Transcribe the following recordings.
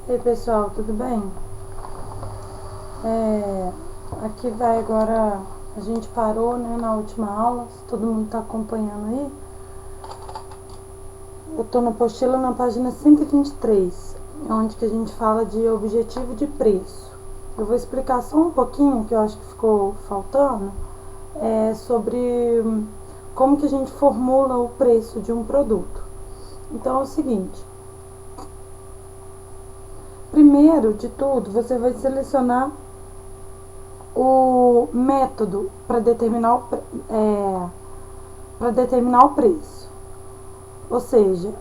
E aí pessoal, tudo bem? Aqui vai agora, a gente parou, né, na última aula, se todo mundo tá acompanhando aí. Eu tô na apostila na página 123, onde que a gente fala de objetivo de preço. Eu vou explicar só um pouquinho, que eu acho que ficou faltando, sobre como que a gente formula o preço de um produto. Então é o seguinte: primeiro de tudo, você vai selecionar o método para determinar o preço. Ou seja,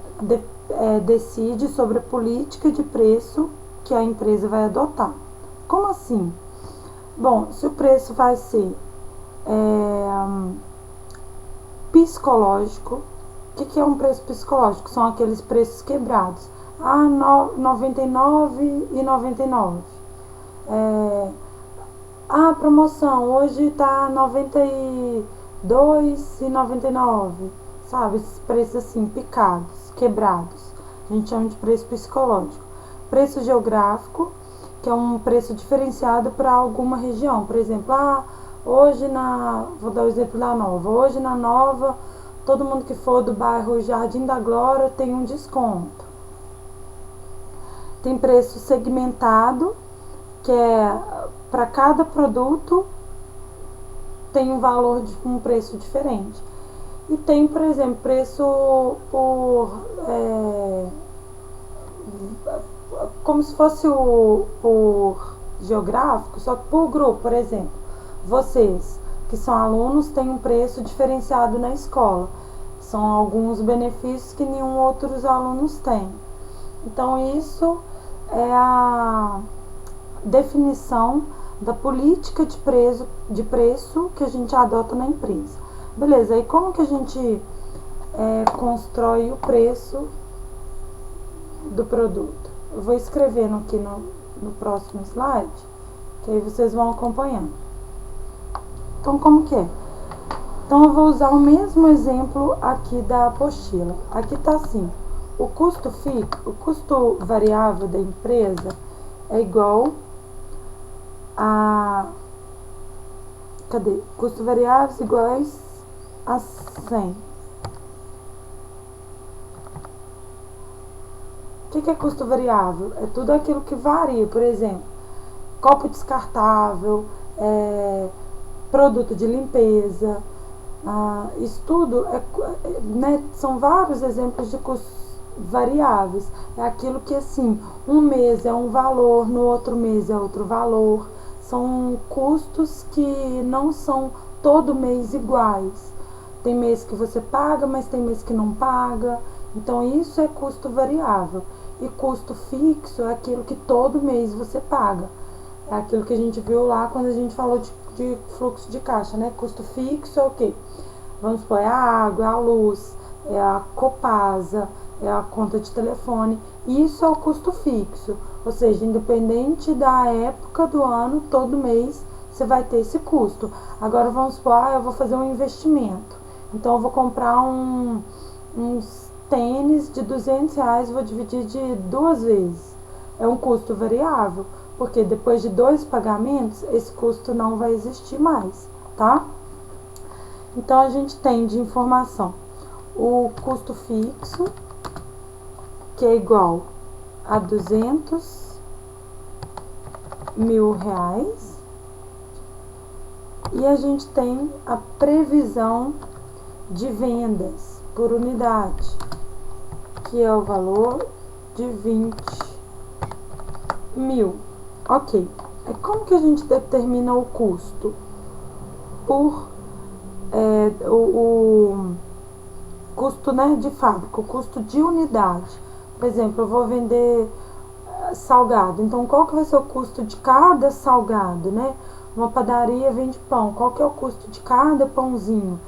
decide sobre a política de preço que a empresa vai adotar. Como assim? Bom, se o preço vai ser psicológico, o que é um preço psicológico? São aqueles preços quebrados. Ah, R$ 99,99. Ah, promoção, hoje tá R$ 92,99. Sabe, esses preços assim, picados, quebrados. A gente chama de preço psicológico. Preço geográfico, que é um preço diferenciado para alguma região. Por exemplo, vou dar o exemplo da Nova. Hoje na Nova, todo mundo que for do bairro Jardim da Glória tem um desconto. Tem preço segmentado, que é para cada produto tem um valor de um preço diferente. E tem, por exemplo, preço por como se fosse por geográfico, só que por grupo. Por exemplo, vocês que são alunos têm um preço diferenciado na escola. São alguns benefícios que nenhum outros alunos têm. Então isso é a definição da política de preço que a gente adota na empresa. Beleza, e como que a gente constrói o preço do produto? Eu vou escrevendo aqui no próximo slide, que aí vocês vão acompanhando. Então, como que é? Então, eu vou usar o mesmo exemplo aqui da apostila. Aqui tá assim: o custo variável da empresa é igual a... Cadê? Custo variáveis iguais a 100. O que é custo variável? É tudo aquilo que varia. Por exemplo, copo descartável, produto de limpeza. Isso tudo são vários exemplos de custos variáveis. É aquilo que, assim, um mês é um valor, no outro mês é outro valor. São custos que não são todo mês iguais. Tem mês que você paga, mas tem mês que não paga. Então isso é custo variável. E custo fixo é aquilo que todo mês você paga. É aquilo que a gente viu lá quando a gente falou de fluxo de caixa, né? Custo fixo é o quê? Vamos supor, é a água, é a luz, é a Copasa, é a conta de telefone. Isso é o custo fixo. Ou seja, independente da época do ano, todo mês você vai ter esse custo. Agora vamos supor, eu vou fazer um investimento. Então eu vou comprar uns tênis de R$ 200, vou dividir de 2 vezes. É um custo variável, porque depois de 2 pagamentos, esse custo não vai existir mais, tá? Então a gente tem de informação o custo fixo, que é igual a R$ 200.000, e a gente tem a previsão de vendas por unidade, que é o valor de 20.000. Ok. Como que a gente determina o custo? Por o custo, né, de fábrica, o custo de unidade. Por exemplo, eu vou vender salgado. Então, qual que vai ser o custo de cada salgado, né? Uma padaria vende pão. Qual que é o custo de cada pãozinho?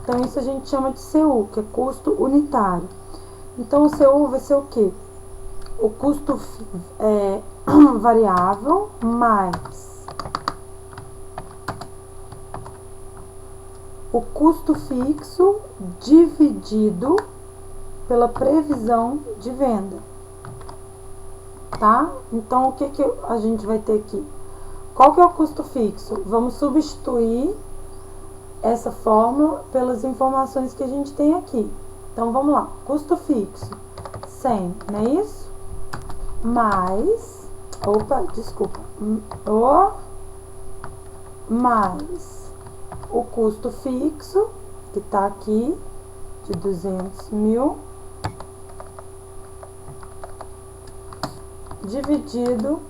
Então, isso a gente chama de CU, que é custo unitário. Então, o CU vai ser o quê? O custo variável mais o custo fixo dividido pela previsão de venda. tá? Então, o que a gente vai ter aqui? Qual que é o custo fixo? Vamos substituir essa fórmula pelas informações que a gente tem aqui. Então, vamos lá. Custo fixo, 100, não é isso? Mais, mais o custo fixo, que tá aqui, de 200 mil, dividido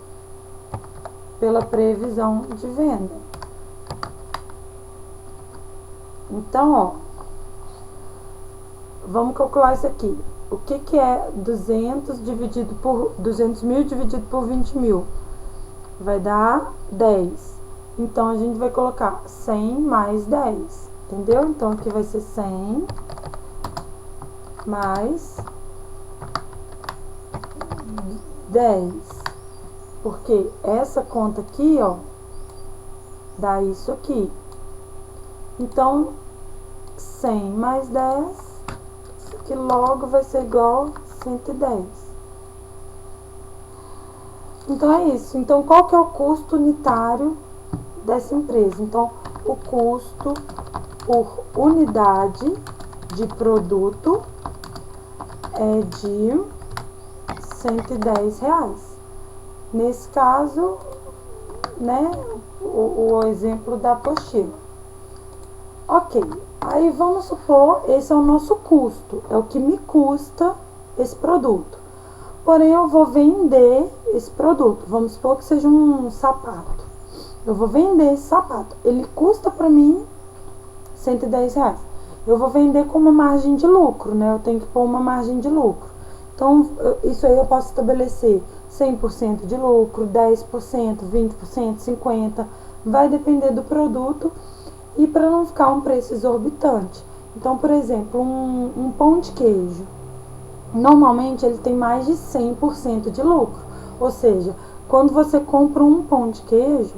pela previsão de venda. Então, ó, vamos calcular isso aqui. O que é 200 mil dividido por 20 mil? Vai dar 10. Então, a gente vai colocar 100 mais 10, entendeu? Então, aqui vai ser 100 mais 10. Porque essa conta aqui, ó, dá isso aqui. Então, 100 mais 10, isso aqui logo vai ser igual a 110. Então, é isso. Então, qual que é o custo unitário dessa empresa? Então, o custo por unidade de produto é de R$110. Nesse caso, né, o exemplo da apostila. Ok, aí vamos supor, esse é o nosso custo, é o que me custa esse produto. Porém, eu vou vender esse produto, vamos supor que seja um sapato. Eu vou vender esse sapato, ele custa para mim R$110. Eu vou vender com uma margem de lucro, né? Eu tenho que pôr uma margem de lucro. Então, isso aí eu posso estabelecer 100% de lucro, 10%, 20%, 50%, vai depender do produto. E para não ficar um preço exorbitante. Então, por exemplo, um pão de queijo, normalmente ele tem mais de 100% de lucro. Ou seja, quando você compra um pão de queijo,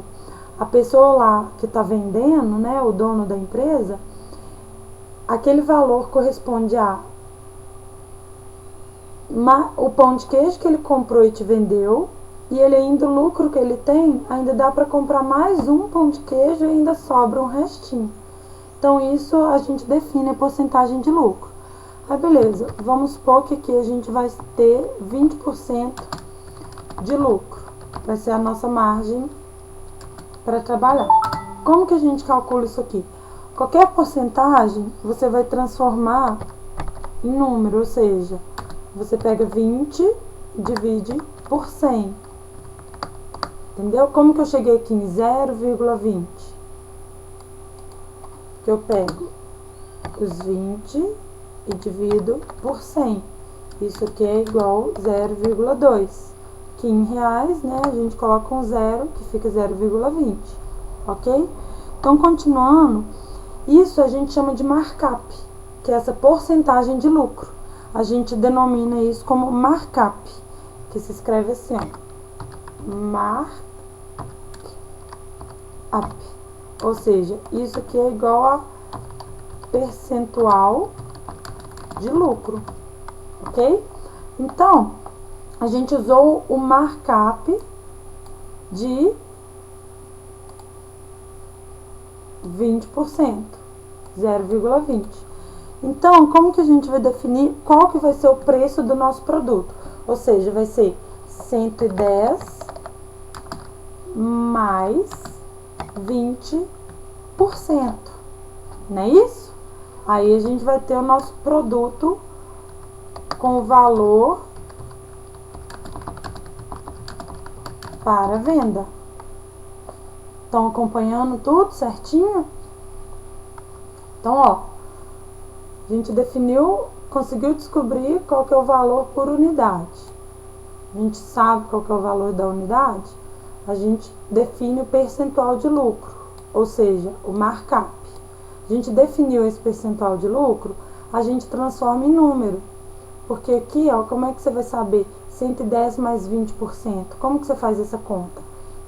a pessoa lá que está vendendo, né, o dono da empresa, aquele valor corresponde a o pão de queijo que ele comprou e te vendeu, e ele ainda, o lucro que ele tem, ainda dá para comprar mais um pão de queijo e ainda sobra um restinho. Então, isso a gente define a porcentagem de lucro. Aí, beleza, vamos supor que aqui a gente vai ter 20% de lucro. Vai ser a nossa margem para trabalhar. Como que a gente calcula isso aqui? Qualquer porcentagem, você vai transformar em número, ou seja, você pega 20 e divide por 100. Entendeu? Como que eu cheguei aqui em 0,20? Que eu pego os 20 e divido por 100. Isso aqui é igual a 0,2. Que em reais, né, a gente coloca um zero, que fica 0,20. Ok? Então, continuando, isso a gente chama de markup, que é essa porcentagem de lucro. A gente denomina isso como markup, que se escreve assim, ó. Markup. Ou seja, isso aqui é igual a percentual de lucro, ok? Então, a gente usou o markup de 20%, 0,20. Então, como que a gente vai definir qual que vai ser o preço do nosso produto? Ou seja, vai ser 110 mais 20%, não é isso? Aí a gente vai ter o nosso produto com o valor para venda. Estão acompanhando tudo certinho? Então, ó, a gente definiu, conseguiu descobrir qual que é o valor por unidade. A gente sabe qual que é o valor da unidade? A gente define o percentual de lucro, ou seja, o markup. A gente definiu esse percentual de lucro, a gente transforma em número. Porque aqui, ó, como é que você vai saber 110 mais 20%? Como que você faz essa conta?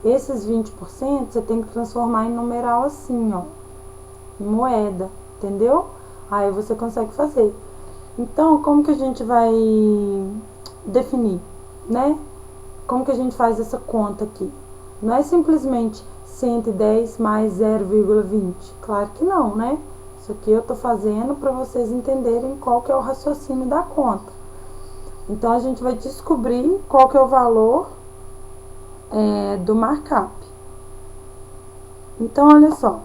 Esses 20% você tem que transformar em numeral assim, ó, em moeda, entendeu? Aí você consegue fazer. Então, como que a gente vai definir, né? como que a gente faz essa conta aqui? Não é simplesmente 110 mais 0,20. Claro que não, né? Isso aqui eu tô fazendo para vocês entenderem qual que é o raciocínio da conta. Então, a gente vai descobrir qual que é o valor do markup. Então, olha só.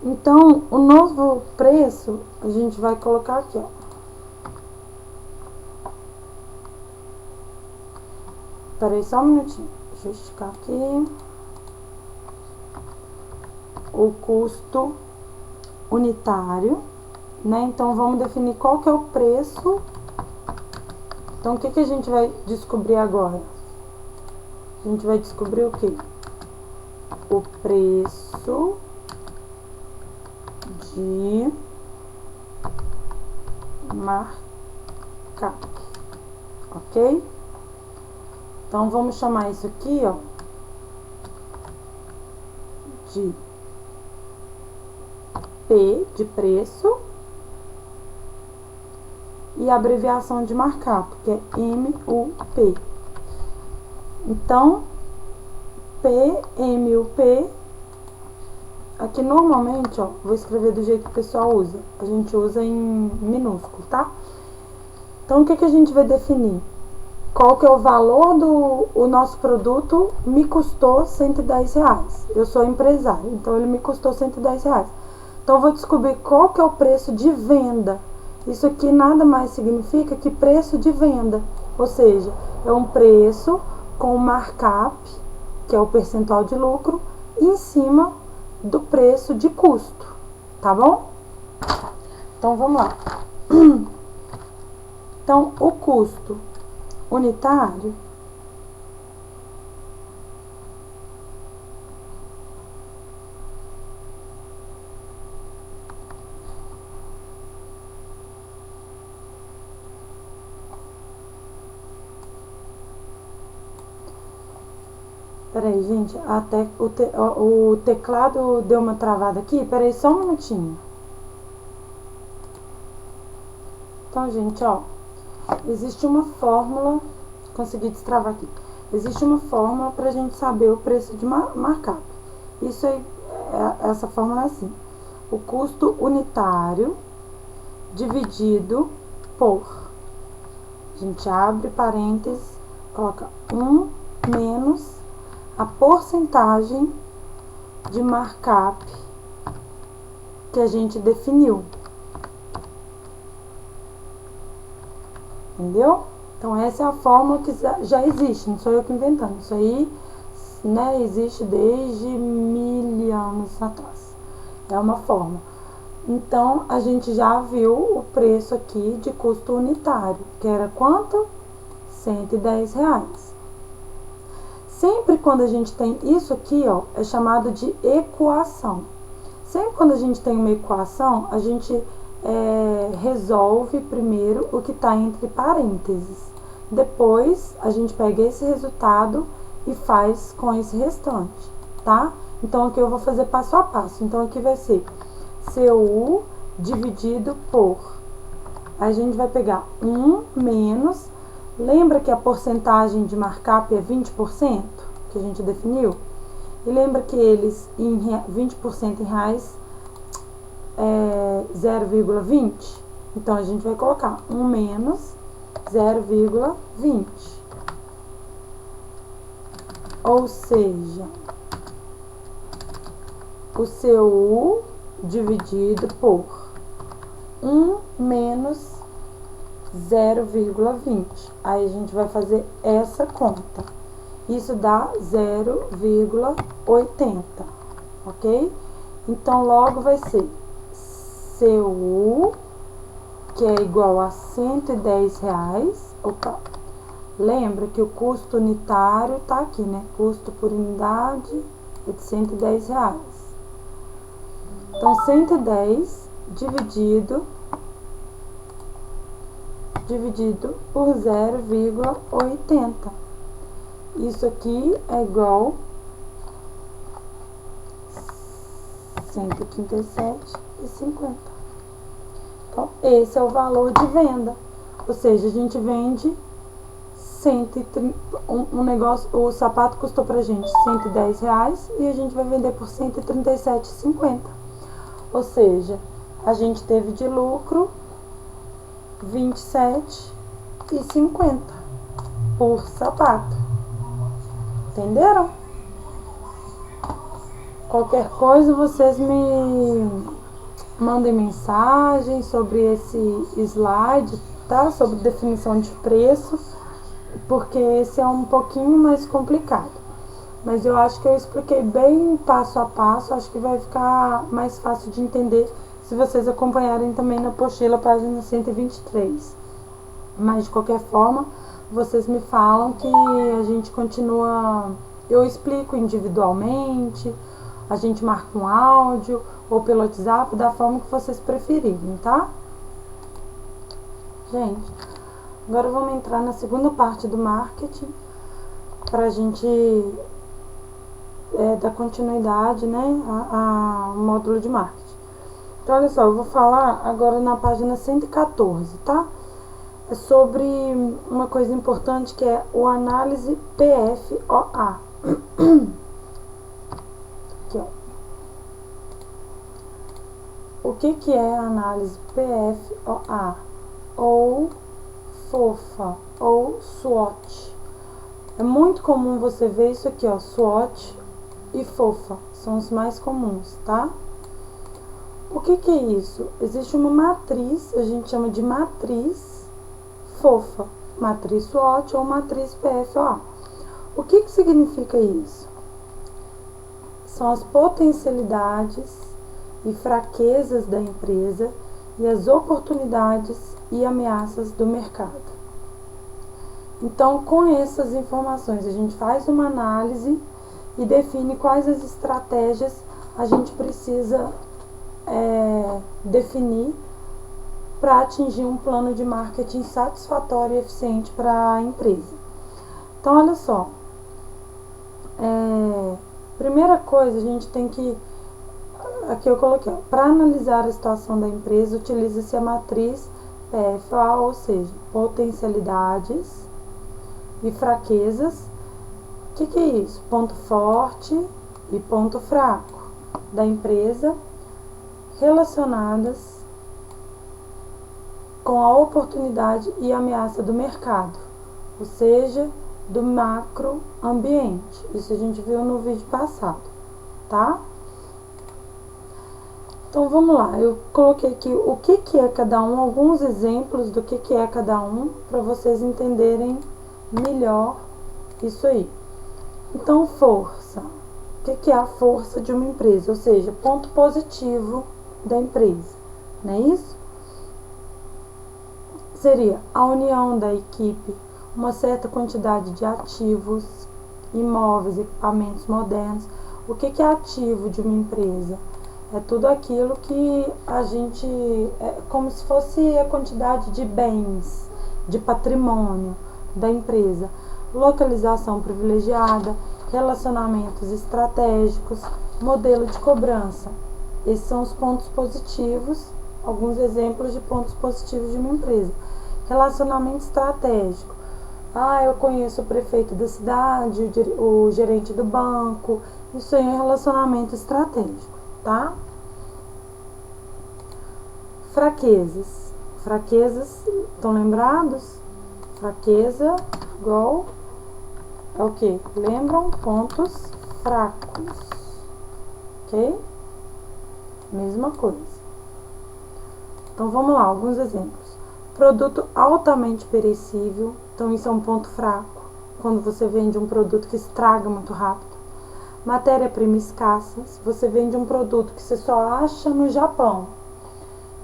Então, o novo preço, a gente vai colocar aqui, ó. Peraí, só um minutinho. Deixa eu esticar aqui. O custo unitário, né? Então, vamos definir qual que é o preço. Então, o que que a gente vai descobrir agora? A gente vai descobrir o quê? O preço de markup, ok? Então, vamos chamar isso aqui, ó, de P, de preço, e a abreviação de markup, que é MUP. Então, PMUP, aqui normalmente, ó, vou escrever do jeito que o pessoal usa. A gente usa em minúsculo, tá? Então, o que que a gente vai definir? Qual que é o valor do nosso produto? Me custou R$110. Eu sou empresário, então ele me custou R$110. Então, eu vou descobrir qual que é o preço de venda. Isso aqui nada mais significa que preço de venda. Ou seja, é um preço com markup, que é o percentual de lucro, em cima do preço de custo. Tá bom? Então, vamos lá. Então, o custo unitário Peraí, gente, até o teclado deu uma travada aqui. Peraí, só um minutinho. Então, gente, ó, existe uma fórmula, consegui destravar aqui. Existe uma fórmula pra gente saber o preço de markup. Isso aí, essa fórmula é assim: o custo unitário dividido por, a gente abre parênteses, coloca 1 menos a porcentagem de markup que a gente definiu. Entendeu? Então, essa é a fórmula que já existe, não sou eu que inventando. Isso aí, né, existe desde 1000 anos atrás. É uma fórmula. Então, a gente já viu o preço aqui de custo unitário, que era quanto? R$110. Sempre quando a gente tem isso aqui, ó, é chamado de equação. Sempre quando a gente tem uma equação, a gente resolve primeiro o que está entre parênteses. Depois, a gente pega esse resultado e faz com esse restante, tá? Então, aqui eu vou fazer passo a passo. Então, aqui vai ser CU dividido por... A gente vai pegar 1 menos... Lembra que a porcentagem de markup é 20%, que a gente definiu? E lembra que eles, 20% em reais, é 0,20? Então, a gente vai colocar 1 menos 0,20. Ou seja, o CU dividido por 1 menos 0,20. Aí a gente vai fazer essa conta. Isso dá 0,80, ok? Então, logo vai ser CU, que é igual a R$110. Opa! Lembra que o custo unitário tá aqui, né? Custo por unidade é de R$110. Então, 110 dividido por 0,80. Isso aqui é igual a 137,50. Então, esse é o valor de venda. Ou seja, a gente vende um negócio, o sapato custou pra gente R$ 110 e a gente vai vender por R$ 137,50. Ou seja, a gente teve de lucro R$ 27,50 por sapato. Entenderam? Qualquer coisa vocês me mandem mensagem sobre esse slide, tá? Sobre definição de preço, porque esse é um pouquinho mais complicado. Mas eu acho que eu expliquei bem passo a passo, acho que vai ficar mais fácil de entender se vocês acompanharem também na apostila, página 123. Mas de qualquer forma, vocês me falam que a gente continua, eu explico individualmente, a gente marca um áudio ou pelo WhatsApp, da forma que vocês preferirem, tá? Gente, agora vamos entrar na segunda parte do marketing, pra gente dar continuidade, né, ao módulo de marketing. Então, olha só, eu vou falar agora na página 114, tá? É sobre uma coisa importante que é o análise PFOA. Aqui, ó. O que é a análise PFOA? Ou FOFA, ou SWOT. É muito comum você ver isso aqui, ó, SWOT e FOFA, são os mais comuns, tá? O que é isso? Existe uma matriz, a gente chama de matriz FOFA, matriz SWOT ou matriz PFOA. O que significa isso? São as potencialidades e fraquezas da empresa e as oportunidades e ameaças do mercado. Então, com essas informações, a gente faz uma análise e define quais as estratégias a gente precisa definir para atingir um plano de marketing satisfatório e eficiente para a empresa. Então, olha só, primeira coisa, a gente tem que, aqui eu coloquei, para analisar a situação da empresa, utiliza-se a matriz PFOA, ou seja, potencialidades e fraquezas. O que é isso? Ponto forte e ponto fraco da empresa relacionadas com a oportunidade e ameaça do mercado, ou seja, do macroambiente. Isso a gente viu no vídeo passado, tá? Então vamos lá, eu coloquei aqui o que é cada um, alguns exemplos do que é cada um, para vocês entenderem melhor isso aí. Então, força. O que é a força de uma empresa? Ou seja, ponto positivo da empresa, não é isso? Seria a união da equipe, uma certa quantidade de ativos, imóveis, equipamentos modernos. O que é ativo de uma empresa? É tudo aquilo que a gente, é como se fosse a quantidade de bens, de patrimônio da empresa. Localização privilegiada, relacionamentos estratégicos, modelo de cobrança. Esses são os pontos positivos, alguns exemplos de pontos positivos de uma empresa. Relacionamento estratégico. Eu conheço o prefeito da cidade, o gerente do banco. Isso aí é um relacionamento estratégico, tá? Fraquezas. Fraquezas, estão lembrados? Fraqueza igual é o que? Lembram? Pontos fracos. Ok? Mesma coisa. Então vamos lá, alguns exemplos. Produto altamente perecível. Então isso é um ponto fraco. Quando você vende um produto que estraga muito rápido. Matéria-prima escassa. Se você vende um produto que você só acha no Japão,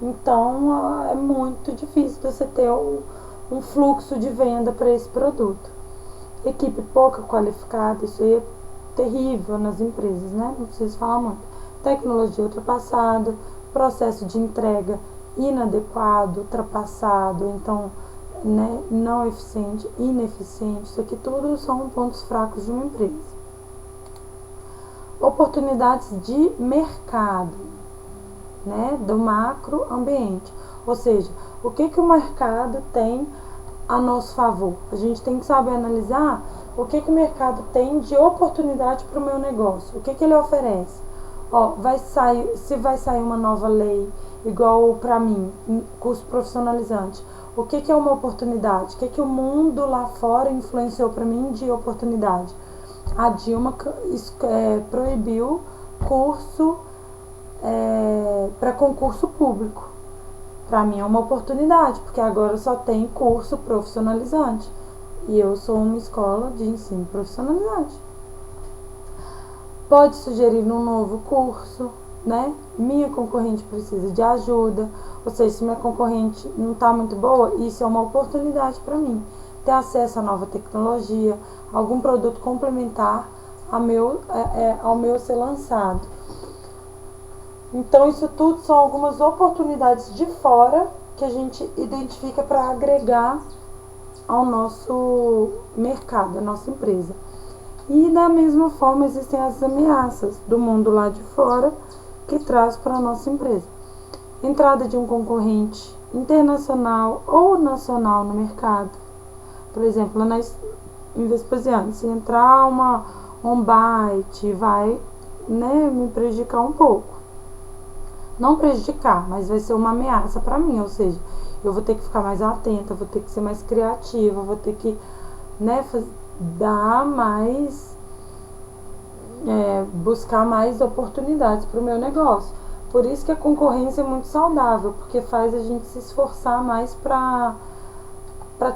então é muito difícil você ter um fluxo de venda para esse produto. Equipe pouca qualificada, isso aí é terrível nas empresas, né? Não preciso falar muito. Tecnologia ultrapassada, processo de entrega inadequado, ultrapassado, então, né, não eficiente, ineficiente. Isso aqui tudo são pontos fracos de uma empresa. Oportunidades de mercado, né, do macroambiente. Ou seja, o que o mercado tem a nosso favor. A gente tem que saber analisar o que o mercado tem de oportunidade para o meu negócio, o que ele oferece. Ó, se vai sair uma nova lei, igual para mim, curso profissionalizante, o que é uma oportunidade? O que o mundo lá fora influenciou para mim de oportunidade? A Dilma proibiu curso para concurso público. Para mim é uma oportunidade, porque agora só tem curso profissionalizante. E eu sou uma escola de ensino profissionalizante. Pode sugerir um novo curso, né? Minha concorrente precisa de ajuda. Ou seja, se minha concorrente não está muito boa, isso é uma oportunidade para mim. Ter acesso a nova tecnologia, algum produto complementar ao meu ser lançado. Então, isso tudo são algumas oportunidades de fora que a gente identifica para agregar ao nosso mercado, à nossa empresa. E da mesma forma existem as ameaças do mundo lá de fora que traz para a nossa empresa. Entrada de um concorrente internacional ou nacional no mercado. Por exemplo, em Vespasiano, se entrar um byte, vai, né, me prejudicar um pouco. Não prejudicar, mas vai ser uma ameaça para mim, ou seja, eu vou ter que ficar mais atenta, vou ter que ser mais criativa, vou ter que, né, dar mais, buscar mais oportunidades para o meu negócio. Por isso que a concorrência é muito saudável, porque faz a gente se esforçar mais para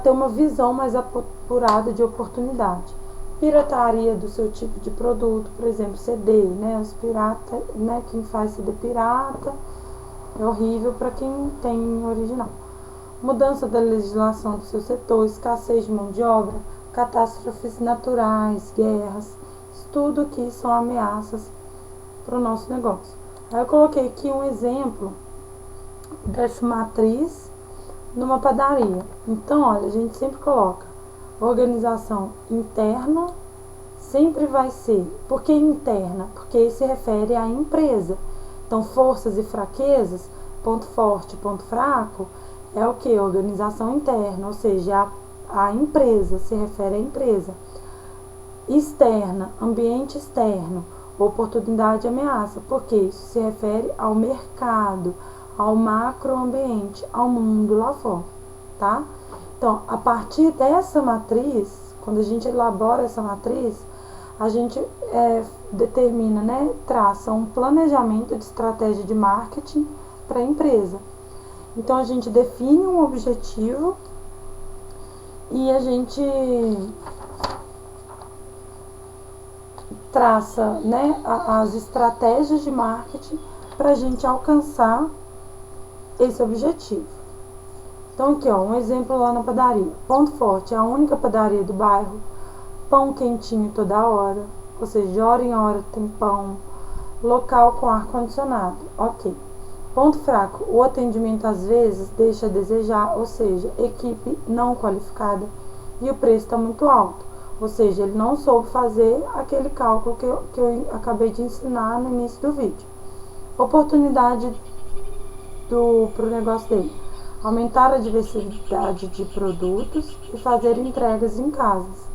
ter uma visão mais apurada de oportunidade. Pirataria do seu tipo de produto, por exemplo, CD, né? Os piratas, né? Quem faz CD pirata é horrível para quem tem original. Mudança da legislação do seu setor, escassez de mão de obra, catástrofes naturais, guerras, isso tudo aqui são ameaças para o nosso negócio. Aí eu coloquei aqui um exemplo dessa matriz numa padaria. Então, olha, a gente sempre coloca organização interna, sempre vai ser. Por que interna? Porque se refere à empresa. Então, forças e fraquezas, ponto forte, ponto fraco, é o que? Organização interna, ou seja, a empresa, se refere à empresa. Externa, ambiente externo, oportunidade e ameaça, porque isso se refere ao mercado, ao macroambiente, ao mundo lá fora, tá? Então, a partir dessa matriz, quando a gente elabora essa matriz, a gente determina, né, traça um planejamento de estratégia de marketing para a empresa. Então, a gente define um objetivo e a gente traça, né, as estratégias de marketing para a gente alcançar esse objetivo. Então aqui, ó, um exemplo lá na padaria. Ponto forte, é a única padaria do bairro. Pão quentinho toda hora, ou seja, de hora em hora tem pão. Local com ar-condicionado, ok. Ponto fraco, o atendimento às vezes deixa a desejar, ou seja, equipe não qualificada e o preço está muito alto. Ou seja, ele não soube fazer aquele cálculo que eu acabei de ensinar no início do vídeo. Oportunidade para o negócio dele. Aumentar a diversidade de produtos e fazer entregas em casas.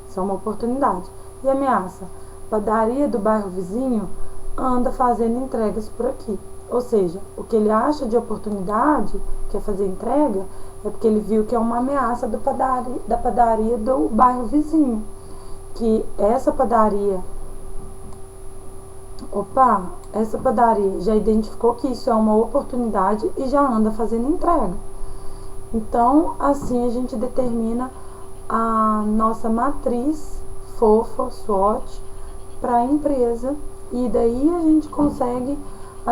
Isso é uma oportunidade. E ameaça. Padaria do bairro vizinho anda fazendo entregas por aqui. Ou seja, o que ele acha de oportunidade, que é fazer entrega, é porque ele viu que é uma ameaça da padaria do bairro vizinho. Que essa padaria já identificou que isso é uma oportunidade e já anda fazendo entrega. Então, assim a gente determina a nossa matriz fofa, SWOT, para a empresa, e daí a gente consegue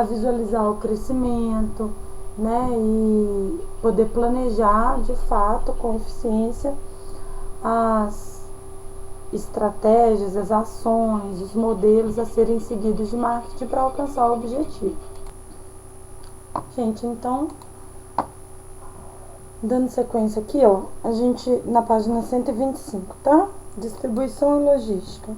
visualizar o crescimento, né, e poder planejar de fato com eficiência as estratégias, as ações, os modelos a serem seguidos de marketing para alcançar o objetivo. Gente, então, dando sequência aqui, ó, a gente na página 125, tá? Distribuição e logística.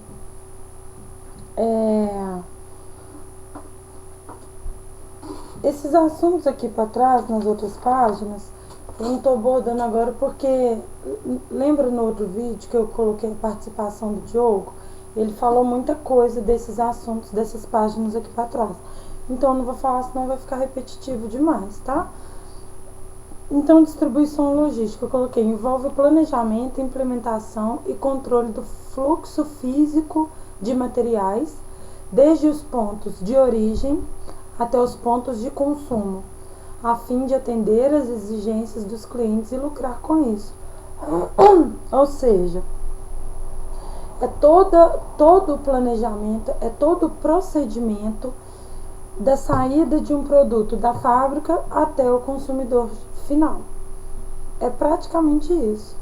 Esses assuntos aqui para trás, nas outras páginas, Eu não estou abordando agora porque lembra no outro vídeo que eu coloquei a participação do Diogo? Ele falou muita coisa desses assuntos, dessas páginas aqui para trás. Então eu não vou falar, senão vai ficar repetitivo demais, tá? Então, distribuição logística, eu coloquei, envolve planejamento, implementação e controle do fluxo físico de materiais, desde os pontos de origem até os pontos de consumo, a fim de atender às exigências dos clientes e lucrar com isso. Ou seja, é todo o planejamento, é todo o procedimento da saída de um produto da fábrica até o consumidor final. É praticamente isso.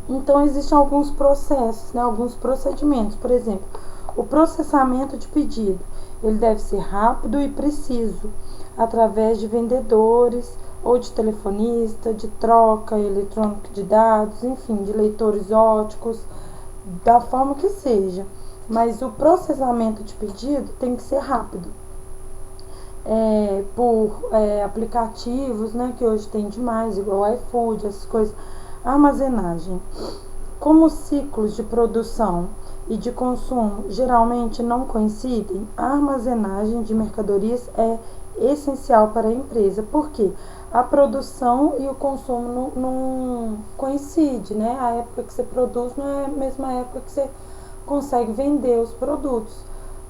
Então, existem alguns processos, né, alguns procedimentos. Por exemplo, o processamento de pedido. Ele deve ser rápido e preciso, através de vendedores ou de telefonista, de troca eletrônica de dados, enfim, de leitores óticos, da forma que seja. Mas o processamento de pedido tem que ser rápido. Por aplicativos, né, que hoje tem demais, igual o iFood, essas coisas. Armazenagem. Como os ciclos de produção e de consumo geralmente não coincidem, a armazenagem de mercadorias é essencial para a empresa, porque a produção e o consumo não coincidem, né? A época que você produz não é a mesma época que você consegue vender os produtos,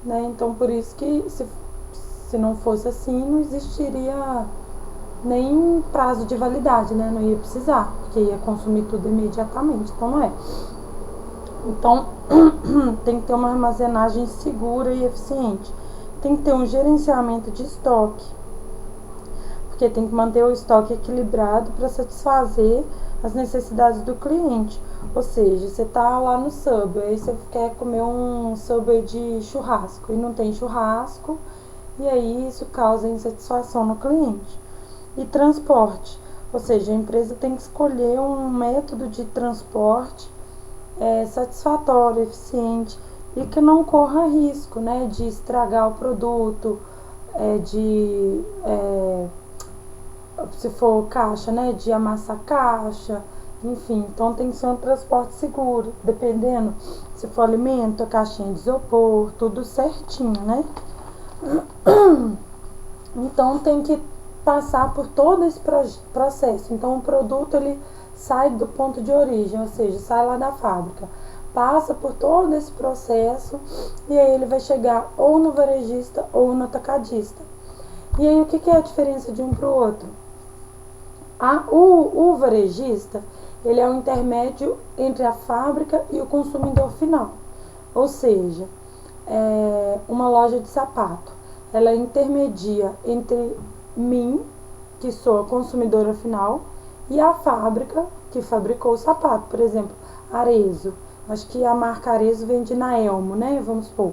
né? Então, por isso que se não fosse assim, não existiria nem prazo de validade, né? Não ia precisar, porque ia consumir tudo imediatamente, então não é. Então, tem que ter uma armazenagem segura e eficiente. Tem que ter um gerenciamento de estoque, porque tem que manter o estoque equilibrado para satisfazer as necessidades do cliente. Ou seja, você tá lá no Subway, aí você quer comer um Subway de churrasco e não tem churrasco, e aí isso causa insatisfação no cliente. E transporte, ou seja, a empresa tem que escolher um método de transporte satisfatório, eficiente e que não corra risco, né, de estragar o produto, se for caixa, né, de amassar caixa, enfim. Então tem que ser um transporte seguro, dependendo se for alimento, a caixinha de isopor, tudo certinho, né? Então tem que passar por todo esse processo. Então o produto ele sai do ponto de origem, ou seja, sai lá da fábrica, passa por todo esse processo e aí ele vai chegar ou no varejista ou no atacadista. E aí o que é a diferença de um para o outro? O varejista ele é o intermédio entre a fábrica e o consumidor final, ou seja, uma loja de sapato, ela intermedia entre mim, que sou a consumidora final, e a fábrica que fabricou o sapato. Por exemplo, Arezzo. Acho que a marca Arezzo vende na Elmo, né? Vamos supor.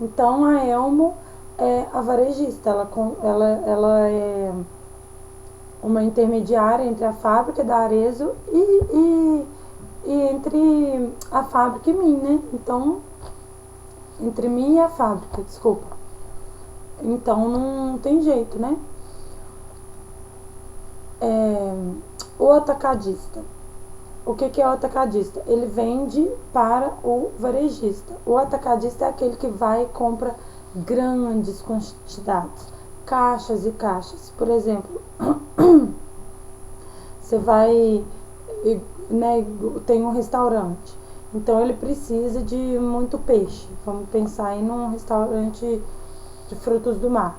Então, a Elmo é a varejista. Ela é uma intermediária entre a fábrica da Arezzo e entre a fábrica e mim, né? Então, entre mim e a fábrica, desculpa. Então, não tem jeito, né? O atacadista. O que é o atacadista? Ele vende para o varejista. O atacadista é aquele que vai e compra grandes quantidades, caixas e caixas. Por exemplo, você vai, né, tem um restaurante, então ele precisa de muito peixe. Vamos pensar aí num restaurante de frutos do mar.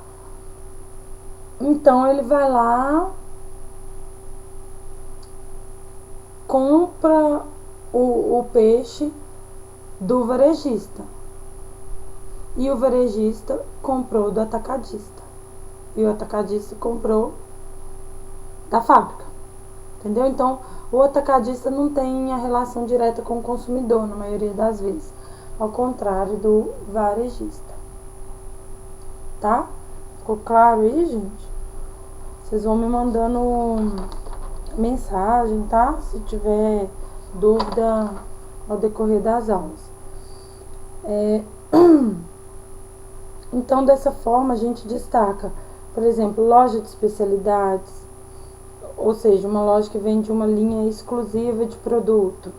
Então ele vai lá, compra o peixe do varejista e o varejista comprou do atacadista e o atacadista comprou da fábrica, entendeu? Então o atacadista não tem a relação direta com o consumidor na maioria das vezes, ao contrário do varejista, tá? Ficou claro aí, gente? Vocês vão me mandando mensagem, tá? Se tiver dúvida ao decorrer das aulas. Então, dessa forma, a gente destaca, por exemplo, loja de especialidades, ou seja, uma loja que vende uma linha exclusiva de produto.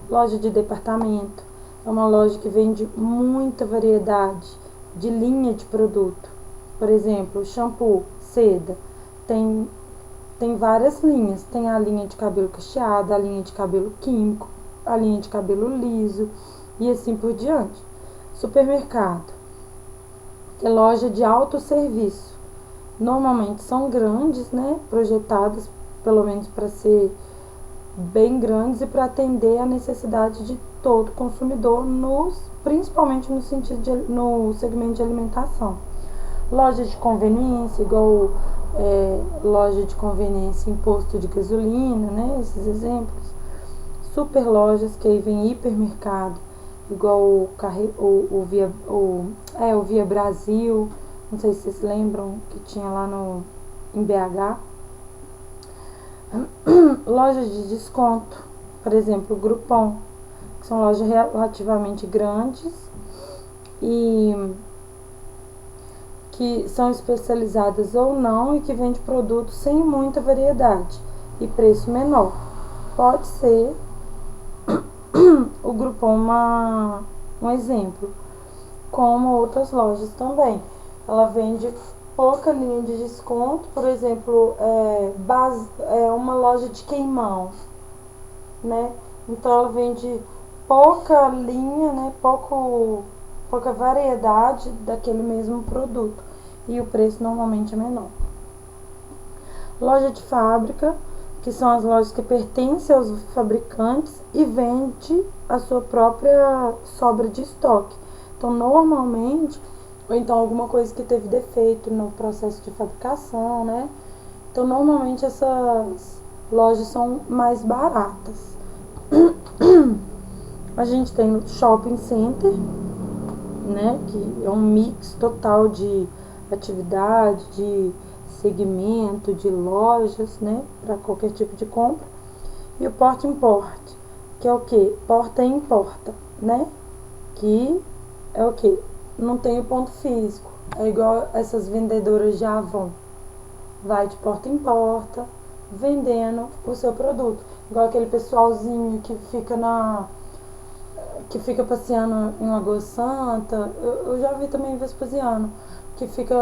Loja de departamento é uma loja que vende muita variedade de linha de produto. Por exemplo, shampoo, seda, tem várias linhas. Tem a linha de cabelo cacheado, a linha de cabelo químico, a linha de cabelo liso e assim por diante. Supermercado, que é loja de autosserviço. Normalmente são grandes, né? Projetadas pelo menos para ser bem grandes e para atender a necessidade de todo consumidor, principalmente no segmento de alimentação. Loja de conveniência, igual loja de conveniência em posto de gasolina, né? Esses exemplos. Super lojas, que aí vem hipermercado, igual o Via Brasil, não sei se vocês lembram que tinha lá em BH. Lojas de desconto, por exemplo, o Groupon, que são lojas relativamente grandes e que são especializadas ou não e que vende produtos sem muita variedade e preço menor. Pode ser o Groupon um exemplo, como outras lojas também. Ela vende pouca linha de desconto, por exemplo, uma loja de queimão, né? Então ela vende pouca linha, né? Pouca variedade daquele mesmo produto e o preço normalmente é menor. Loja de fábrica, que são as lojas que pertencem aos fabricantes e vende a sua própria sobra de estoque. Então normalmente, ou então alguma coisa que teve defeito no processo de fabricação, né? Então normalmente essas lojas são mais baratas. A gente tem o shopping center, né, que é um mix total de atividade, de segmento, de lojas, né, para qualquer tipo de compra. E o porta-import, que é o que? Porta em porta, né, que é o que? Não tem o ponto físico, é igual essas vendedoras de Avon, vai de porta em porta, vendendo o seu produto, igual aquele pessoalzinho que fica passeando em Lagoa Santa. Eu já vi também em Vespasiano, que fica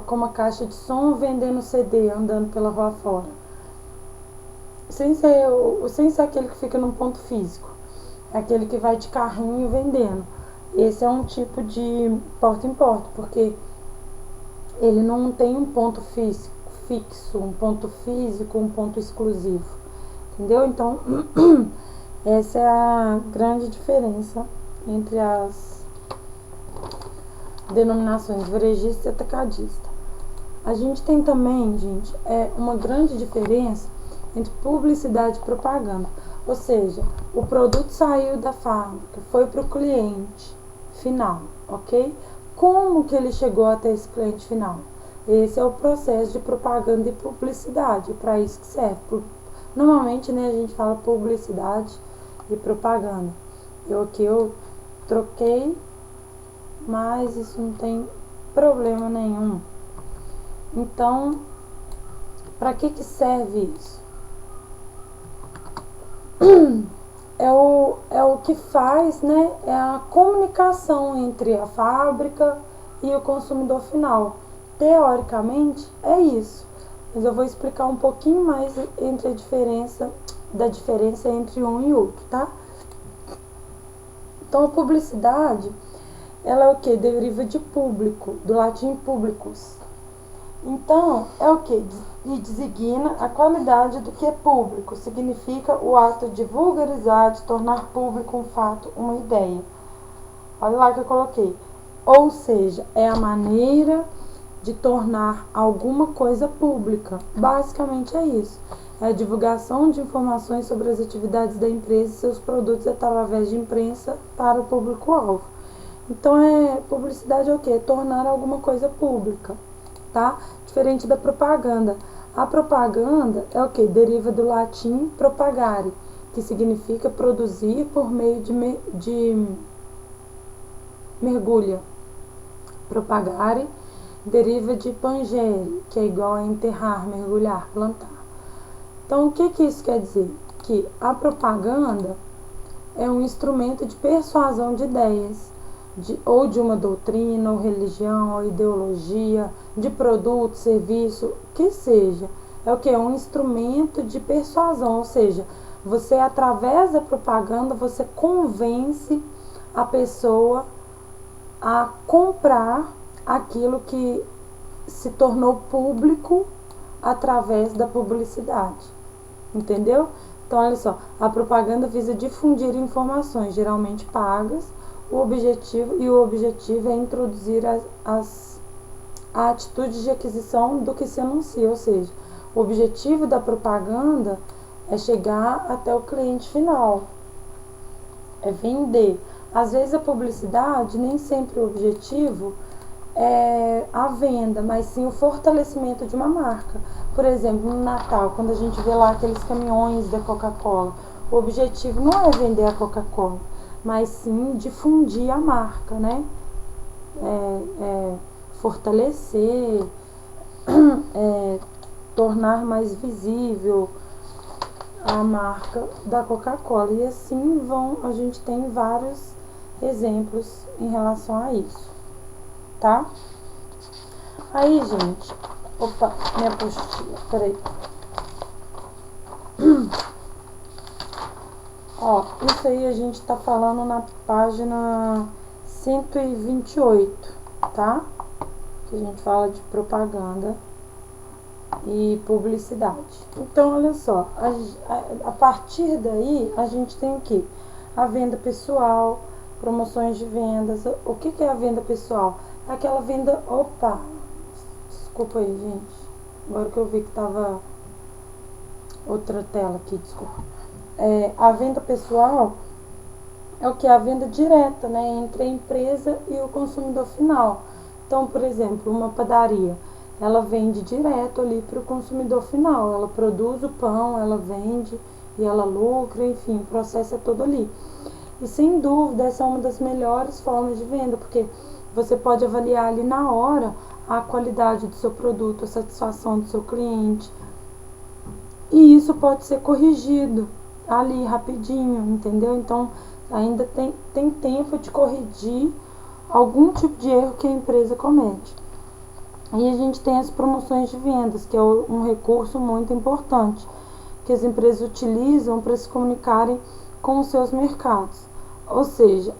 com uma caixa de som vendendo CD, andando pela rua fora. Sem ser aquele que fica num ponto físico. É aquele que vai de carrinho vendendo. Esse é um tipo de porta em porta, porque ele não tem um ponto fixo, um ponto físico, um ponto exclusivo. Entendeu? Então, essa é a grande diferença entre as denominações varejista e atacadista. A gente tem também, gente, uma grande diferença entre publicidade e propaganda. Ou seja, o produto saiu da fábrica, foi para o cliente final, ok? Como que ele chegou até esse cliente final? Esse é o processo de propaganda e publicidade, é para isso que serve. Normalmente, né, a gente fala publicidade e propaganda. Eu troquei, mas isso não tem problema nenhum. Então, para que serve isso? É o que faz, né? É a comunicação entre a fábrica e o consumidor final. Teoricamente, é isso. Mas eu vou explicar um pouquinho mais da diferença entre um e outro, tá? Então, a publicidade, ela é o que? Deriva de público, do latim publicus. Então, é o que? E designa a qualidade do que é público. Significa o ato de vulgarizar, de tornar público um fato, uma ideia. Olha lá que eu coloquei. Ou seja, é a maneira de tornar alguma coisa pública. Basicamente é isso. É a divulgação de informações sobre as atividades da empresa e seus produtos através de imprensa para o público-alvo. Então, publicidade é o quê? Tornar alguma coisa pública, tá? Diferente da propaganda. A propaganda é o quê? Deriva do latim propagare, que significa produzir por meio de mergulha. Propagare deriva de pangere, que é igual a enterrar, mergulhar, plantar. Então, o que isso quer dizer? Que a propaganda é um instrumento de persuasão de ideias, ou de uma doutrina, ou religião, ou ideologia, de produto, serviço, que seja. É o que? É um instrumento de persuasão, ou seja, você, através da propaganda, você convence a pessoa a comprar aquilo que se tornou público através da publicidade. Entendeu? Então, olha só, a propaganda visa difundir informações, geralmente pagas, o objetivo é introduzir a atitude de aquisição do que se anuncia, ou seja, o objetivo da propaganda é chegar até o cliente final, é vender. Às vezes a publicidade, nem sempre o objetivo é a venda, mas sim o fortalecimento de uma marca. Por exemplo, no Natal, quando a gente vê lá aqueles caminhões da Coca-Cola, o objetivo não é vender a Coca-Cola, mas sim difundir a marca, né? Fortalecer, tornar mais visível a marca da Coca-Cola. E assim a gente tem vários exemplos em relação a isso, tá? Aí, gente, opa, minha apostila, peraí. Ó, isso aí a gente tá falando na página 128, tá? Que a gente fala de propaganda e publicidade. Então, olha só, a partir daí a gente tem o que? A venda pessoal, promoções de vendas. O que é a venda pessoal? É aquela venda... Opa! Desculpa aí, gente. Agora que eu vi que tava outra tela aqui, desculpa. A venda pessoal é o que? A venda direta, né? Entre a empresa e o consumidor final. Então, por exemplo, uma padaria, ela vende direto ali para o consumidor final. Ela produz o pão, ela vende e ela lucra, enfim, o processo é todo ali. E sem dúvida, essa é uma das melhores formas de venda, porque você pode avaliar ali na hora a qualidade do seu produto, a satisfação do seu cliente. E isso pode ser corrigido ali rapidinho, entendeu? Então, ainda tem tempo de corrigir algum tipo de erro que a empresa comete. E a gente tem as promoções de vendas, que é um recurso muito importante, que as empresas utilizam para se comunicarem com os seus mercados. Ou seja,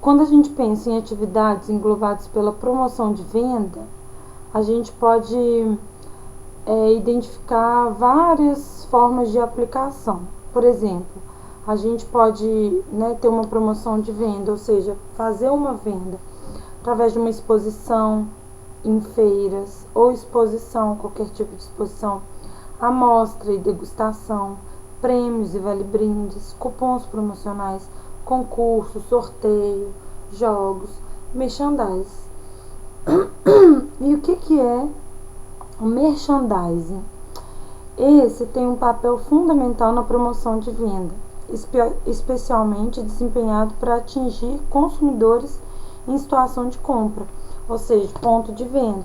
quando a gente pensa em atividades englobadas pela promoção de venda, a gente pode identificar várias formas de aplicação. Por exemplo, a gente pode, né, ter uma promoção de venda, ou seja, fazer uma venda através de uma exposição em feiras ou exposição, qualquer tipo de exposição, amostra e degustação, prêmios e vale-brindes, cupons promocionais, concursos, sorteio, jogos, merchandising. E o que é o merchandising? Esse tem um papel fundamental na promoção de venda, especialmente desempenhado para atingir consumidores em situação de compra, ou seja, ponto de venda.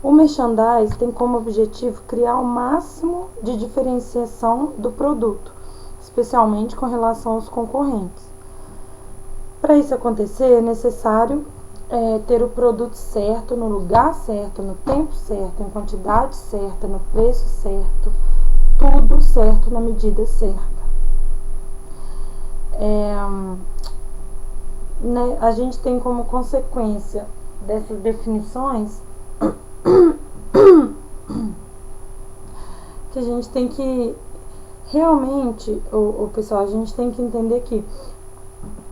O merchandising tem como objetivo criar o máximo de diferenciação do produto, especialmente com relação aos concorrentes. Para isso acontecer, é necessário ter o produto certo, no lugar certo, no tempo certo, em quantidade certa, no preço certo, tudo certo na medida certa. Né, a gente tem como consequência dessas definições que a gente tem que realmente, pessoal, a gente tem que entender que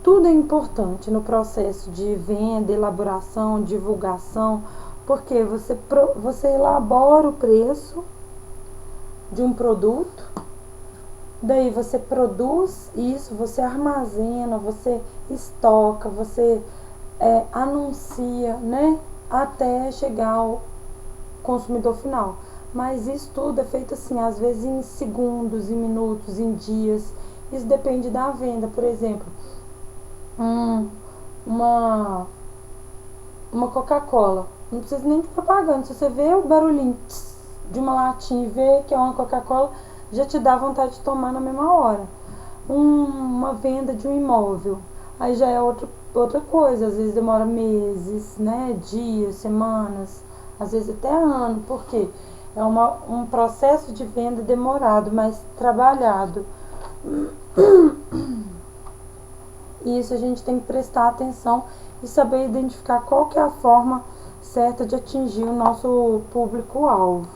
tudo é importante no processo de venda, elaboração, divulgação, porque você elabora o preço de um produto, daí você produz isso, você armazena, você estoca, você anuncia, né, até chegar ao consumidor final. Mas isso tudo é feito assim, às vezes em segundos, em minutos, em dias. Isso depende da venda. Por exemplo, uma Coca-Cola. Não precisa nem de propaganda. Se você vê o barulhinho de uma latinha e vê que é uma Coca-Cola, já te dá vontade de tomar na mesma hora. Uma venda de um imóvel, aí já é outra coisa. Às vezes demora meses, né? Dias, semanas, às vezes até ano. Por quê? É um processo de venda demorado, mas trabalhado. E isso a gente tem que prestar atenção e saber identificar qual que é a forma certa de atingir o nosso público-alvo.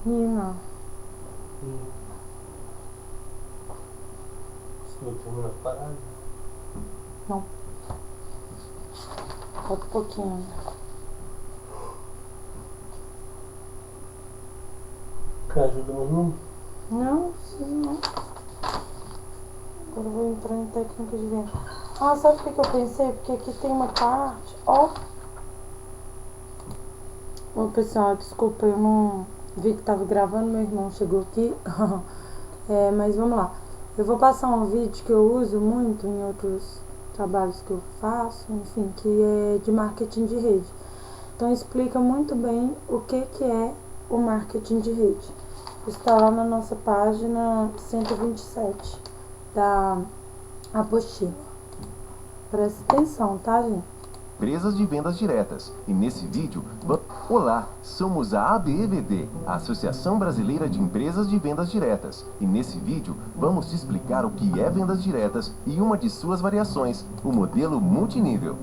Nina, Você não terminou a parada? não. Falta um pouquinho. Quer ajuda no número? Não, preciso não. Agora eu vou entrar em técnica de venda. Ah, sabe o que eu pensei? Porque aqui tem uma parte, ó. Ô pessoal, desculpa, eu não vi que tava gravando, meu irmão chegou aqui. Mas vamos lá. Eu vou passar um vídeo que eu uso muito em outros trabalhos que eu faço, enfim, que é de marketing de rede. Então explica muito bem o que é o marketing de rede. Está lá na nossa página 127 da apostila. Presta atenção, tá, gente? Empresas de vendas diretas. E nesse vídeo, olá, somos a ABVD, a Associação Brasileira de Empresas de Vendas Diretas. E nesse vídeo, vamos te explicar o que é vendas diretas e uma de suas variações, o modelo multinível.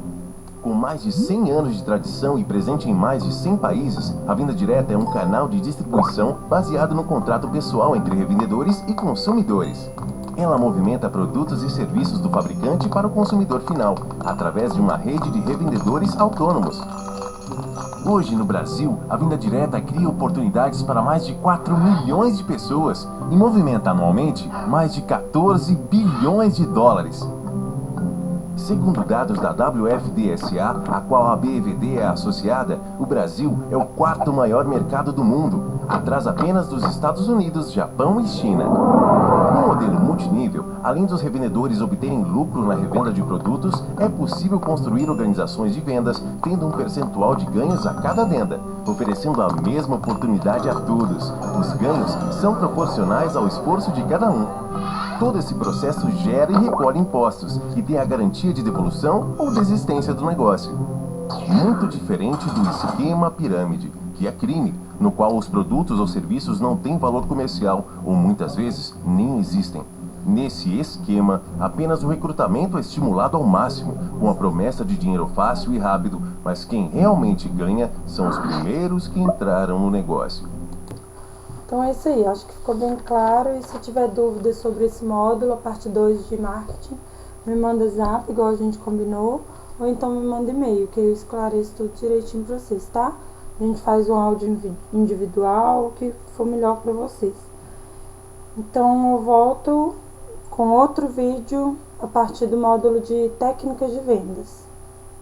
Com mais de 100 anos de tradição e presente em mais de 100 países, a venda direta é um canal de distribuição baseado no contrato pessoal entre revendedores e consumidores. Ela movimenta produtos e serviços do fabricante para o consumidor final, através de uma rede de revendedores autônomos. Hoje, no Brasil, a venda direta cria oportunidades para mais de 4 milhões de pessoas e movimenta anualmente mais de 14 bilhões de dólares. Segundo dados da WFDSA, a qual a BVD é associada, o Brasil é o quarto maior mercado do mundo, atrás apenas dos Estados Unidos, Japão e China. No modelo multinível, além dos revendedores obterem lucro na revenda de produtos, é possível construir organizações de vendas tendo um percentual de ganhos a cada venda, oferecendo a mesma oportunidade a todos. Os ganhos são proporcionais ao esforço de cada um. Todo esse processo gera e recolhe impostos e tem a garantia de devolução ou desistência do negócio. Muito diferente do esquema pirâmide, que é crime, no qual os produtos ou serviços não têm valor comercial ou muitas vezes nem existem. Nesse esquema, apenas o recrutamento é estimulado ao máximo, com a promessa de dinheiro fácil e rápido, mas quem realmente ganha são os primeiros que entraram no negócio. Então é isso aí, acho que ficou bem claro. E se tiver dúvidas sobre esse módulo, a parte 2 de marketing, me manda zap, igual a gente combinou, ou então me manda e-mail, que eu esclareço tudo direitinho pra vocês, tá? A gente faz um áudio individual, o que for melhor pra vocês. Então eu volto com outro vídeo a partir do módulo de técnicas de vendas.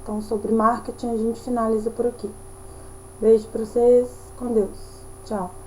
Então sobre marketing a gente finaliza por aqui. Beijo pra vocês, com Deus. Tchau.